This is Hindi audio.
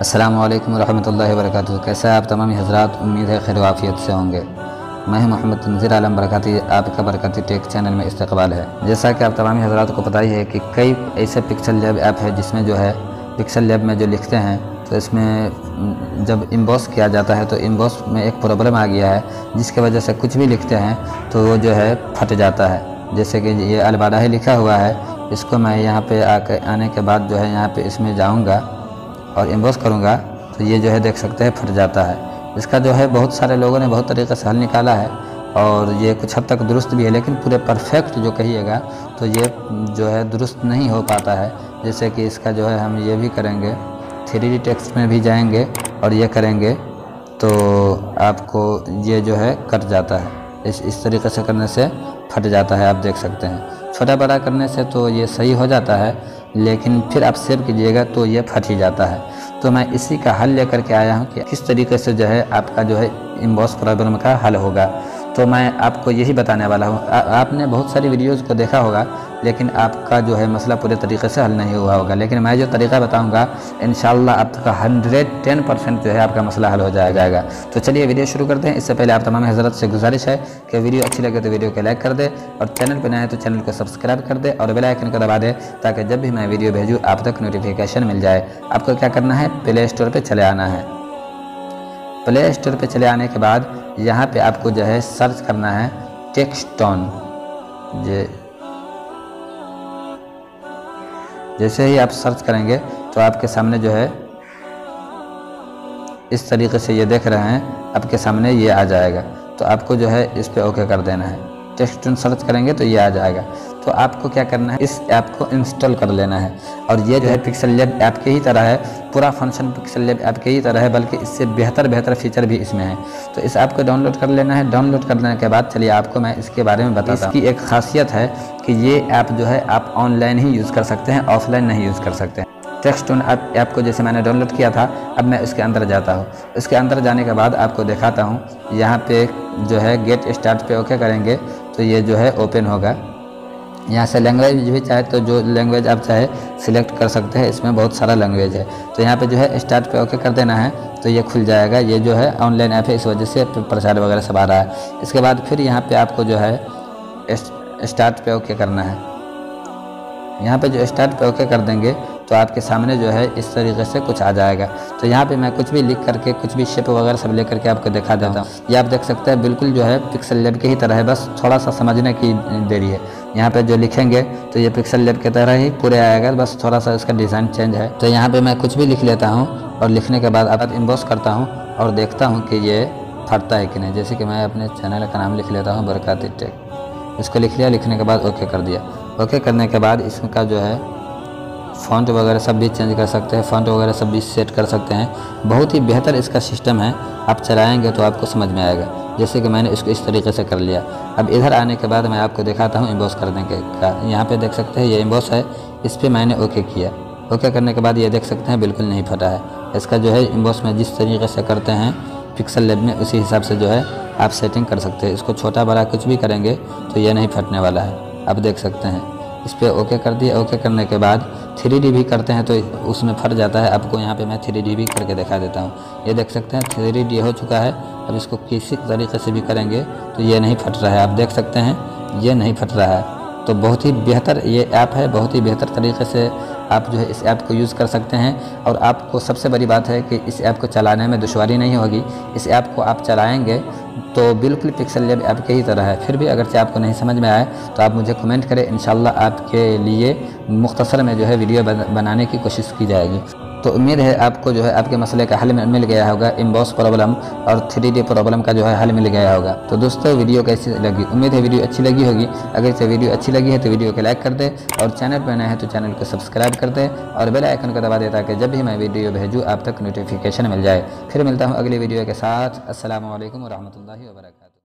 अस्सलामु अलैकुम रहमतुल्लाहि व बरकातुहू। कैसे आप तमाम हज़रात, उम्मीद है खैर वाफ़ियत से होंगे। मैं हूं मोहम्मद तंज़ीर आलम बरकाती, आपका बरकाती टेक चैनल में इस्तकबाल है। जैसा कि आप तमाम हज़रात को पता ही है कि कई ऐसे पिक्सल लैब ऐप है जिसमें जो है पिक्सल लैब में जो लिखते हैं तो इसमें जब इम्बॉस किया जाता है तो इम्बॉस में एक प्रॉब्लम आ गया है जिसकी वजह से कुछ भी लिखते हैं तो वो जो है फट जाता है। जैसे कि ये अलबाडाही लिखा हुआ है, इसको मैं यहाँ पे आने के बाद जो है यहाँ पे इसमें जाऊँगा और इम्बॉस करूँगा तो ये जो है देख सकते हैं फट जाता है। इसका जो है बहुत सारे लोगों ने बहुत तरीक़े से हल निकाला है और ये कुछ हद तक दुरुस्त भी है, लेकिन पूरे परफेक्ट जो कहिएगा तो ये जो है दुरुस्त नहीं हो पाता है। जैसे कि इसका जो है हम ये भी करेंगे, 3D टेक्स्ट में भी जाएंगे और ये करेंगे तो आपको ये जो है कट जाता है। इस तरीक़े से करने से फट जाता है, आप देख सकते हैं। छोटा बड़ा करने से तो ये सही हो जाता है, लेकिन फिर आप सेव कीजिएगा तो ये फट ही जाता है। तो मैं इसी का हल लेकर के आया हूँ कि किस तरीके से जो है आपका जो है इम्बॉस प्रॉब्लम का हल होगा। तो मैं आपको यही बताने वाला हूँ। आपने बहुत सारी वीडियोज़ को देखा होगा, लेकिन आपका जो है मसला पूरे तरीके से हल नहीं हुआ होगा। लेकिन मैं जो तरीका बताऊँगा इंशाअल्लाह आपका 110% जो है आपका मसला हल हो जाएगा। तो चलिए वीडियो शुरू करते हैं। इससे पहले आप तमाम हज़रत से गुजारिश है कि वीडियो अच्छी लगे तो वीडियो को लाइक कर दे और चैनल पर नए हैं तो चैनल को सब्सक्राइब कर दे और बेल आइकन को दबा दे ताकि जब भी मैं वीडियो भेजूँ आप तक नोटिफिकेशन मिल जाए। आपको क्या करना है, प्ले स्टोर पर चले आना है। प्ले स्टोर पे चले आने के बाद यहाँ पे आपको जो है सर्च करना है टेक्स्टोन। जैसे ही आप सर्च करेंगे तो आपके सामने जो है इस तरीके से ये देख रहे हैं, आपके सामने ये आ जाएगा। तो आपको जो है इस पे ओके कर देना है। टेक्स्टोन सर्च करेंगे तो ये आ जाएगा। तो आपको क्या करना है, इस ऐप को इंस्टॉल कर लेना है। और ये जो है पिक्सल लैब ऐप के ही तरह है, पूरा फंक्शन पिक्सल लैब ऐप के ही तरह है, बल्कि इससे बेहतर फीचर भी इसमें है। तो इस ऐप को डाउनलोड कर लेना है। डाउनलोड करने के बाद चलिए आपको मैं इसके बारे में बताता हूँ। इसकी एक खासियत है कि ये ऐप जो है आप ऑनलाइन ही यूज़ कर सकते हैं, ऑफलाइन नहीं यूज़ कर सकते हैं। टेक्स्टोन ऐप को जैसे मैंने डाउनलोड किया था, अब मैं इसके अंदर जाता हूँ। इसके अंदर जाने के बाद आपको दिखाता हूँ। यहाँ पे जो है गेट स्टार्ट पे ओके करेंगे तो ये जो है ओपन होगा। यहाँ से लैंग्वेज भी चाहे तो जो लैंग्वेज आप चाहे सिलेक्ट कर सकते हैं। इसमें बहुत सारा लैंग्वेज है। तो यहाँ पे जो है स्टार्ट पे ओके कर देना है तो ये खुल जाएगा। ये जो है ऑनलाइन ऐप है, इस वजह से प्रचार वगैरह सब आ रहा है। इसके बाद फिर यहाँ पे आपको जो है स्टार्ट पे ओके करना है। यहाँ पे जो स्टार्ट पे ओके कर देंगे तो आपके सामने जो है इस तरीके से कुछ आ जाएगा। तो यहाँ पे मैं कुछ भी लिख करके, कुछ भी शेप वगैरह सब ले करके आपको दिखा देता हूँ। ये आप देख सकते हैं बिल्कुल जो है पिक्सल लैब की ही तरह है, बस थोड़ा सा समझने की देरी है। यहाँ पे जो लिखेंगे तो ये पिक्सल लैब की तरह ही पूरे आएगा, बस थोड़ा सा इसका डिज़ाइन चेंज है। तो यहाँ पर मैं कुछ भी लिख लेता हूँ और लिखने के बाद अब इम्बॉस करता हूँ और देखता हूँ कि ये फटता है कि नहीं। जैसे कि मैं अपने चैनल का नाम लिख लेता हूँ बरकाती टेक। इसको लिख लिया, लिखने के बाद ओके कर दिया। ओके करने के बाद इसका जो है फ़ॉन्ट वगैरह सब भी चेंज कर सकते हैं, फ़ॉन्ट वगैरह सब भी सेट कर सकते हैं। बहुत ही बेहतर इसका सिस्टम है, आप चलाएंगे तो आपको समझ में आएगा। जैसे कि मैंने इसको इस तरीके से कर लिया। अब इधर आने के बाद मैं आपको दिखाता हूँ इम्बॉस करने के का। यहाँ पे देख सकते हैं ये इम्बॉस है, इस पर मैंने ओके किया। ओके करने के बाद ये देख सकते हैं बिल्कुल नहीं फटा है। इसका जो है इम्बॉस में जिस तरीके से करते हैं पिक्सल लैब में, उसी हिसाब से जो है आप सेटिंग कर सकते हैं। इसको छोटा बड़ा कुछ भी करेंगे तो ये नहीं फटने वाला है, आप देख सकते हैं। इस पर ओके कर दिया। ओके करने के बाद 3D भी करते हैं तो उसमें फट जाता है। आपको यहाँ पे मैं 3D भी करके दिखा देता हूँ। ये देख सकते हैं 3D हो चुका है। अब इसको किसी तरीके से भी करेंगे तो ये नहीं फट रहा है, आप देख सकते हैं ये नहीं फट रहा है। तो बहुत ही बेहतर ये ऐप है, बहुत ही बेहतर तरीके से आप जो है इस ऐप को यूज़ कर सकते हैं। और आपको सबसे बड़ी बात है कि इस ऐप को चलाने में दुश्वारी नहीं होगी। इस ऐप को आप चलाएंगे तो बिल्कुल पिक्सल लैब ऐप के ही तरह है। फिर भी अगर से आपको नहीं समझ में आए तो आप मुझे कमेंट करें, इंशाल्लाह आपके लिए मुख्तसर में जो है वीडियो बनाने की कोशिश की जाएगी। तो उम्मीद है आपको जो है आपके मसले का हल मिल गया होगा। इम्बॉस प्रॉब्लम और 3D प्रॉब्लम का जो है हल मिल गया होगा। तो दोस्तों वीडियो कैसी लगी, उम्मीद है वीडियो अच्छी लगी होगी। अगर से वीडियो अच्छी लगी है तो वीडियो को लाइक कर दे और चैनल पर नए हैं तो चैनल को सब्सक्राइब कर दे और बेल आइकन को दबा दे ताकि जब भी मैं वीडियो भेजूँ आप तक नोटिफिकेशन मिल जाए। फिर मिलता हूँ अगली वीडियो के साथ। अस्सलामु अलैकुम व रहमतुल्लाहि व बरकातुहू।